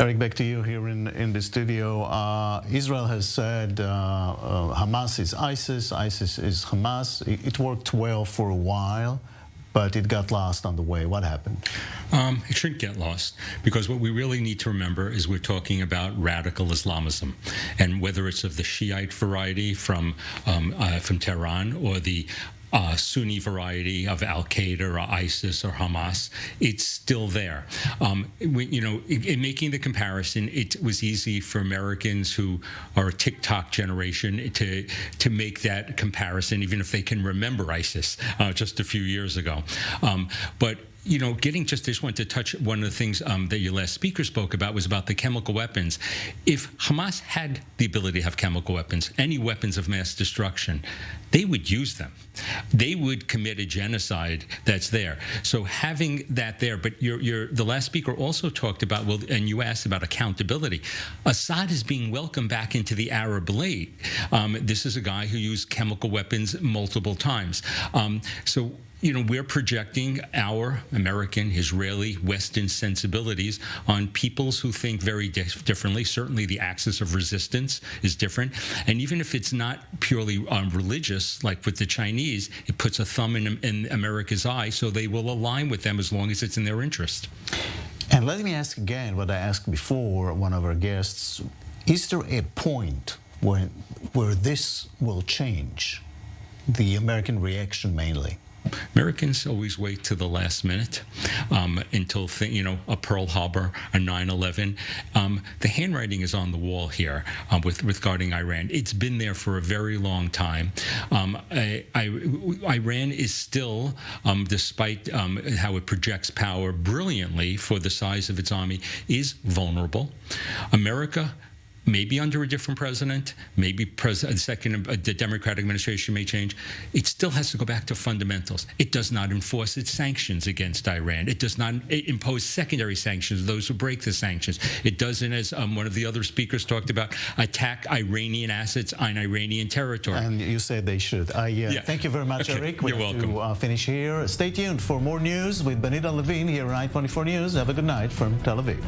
Eric, back to you here in the studio. Israel has said Hamas is ISIS, ISIS is Hamas. It worked well for a while, but it got lost on the way. What happened? It shouldn't get lost, because what we really need to remember is we're talking about radical Islamism, and whether it's of the Shiite variety from Tehran or the Sunni variety of Al-Qaeda or ISIS or Hamas, it's still there. In making the comparison, it was easy for Americans who are a TikTok generation to make that comparison, even if they can remember ISIS just a few years ago. But I just wanted to touch one of the things that your last speaker spoke about was about the chemical weapons. If Hamas had the ability to have chemical weapons, any weapons of mass destruction, they would use them. They would commit a genocide that's there. So having that there, but the last speaker also talked about, and you asked about accountability. Assad is being welcomed back into the Arab League. This is a guy who used chemical weapons multiple times. We're projecting our American, Israeli, Western sensibilities on peoples who think very differently. Certainly the axis of resistance is different. And even if it's not purely religious, like with the Chinese, it puts a thumb in America's eye, so they will align with them as long as it's in their interest. And let me ask again what I asked before one of our guests. Is there a point where this will change, the American reaction mainly? Americans always wait to the last minute until, a Pearl Harbor, a 9/11. The handwriting is on the wall here regarding Iran. It's been there for a very long time. Iran is still, despite how it projects power brilliantly for the size of its army, is vulnerable. America, maybe under a different president, maybe the Democratic administration may change. It still has to go back to fundamentals. It does not enforce its sanctions against Iran. It does not impose secondary sanctions, those who break the sanctions. It doesn't, as one of the other speakers talked about, attack Iranian assets on Iranian territory. And you said they should. Thank you very much, okay. Eric. You're welcome. To finish here. Stay tuned for more news with Benita Levine here on i24 News. Have a good night from Tel Aviv.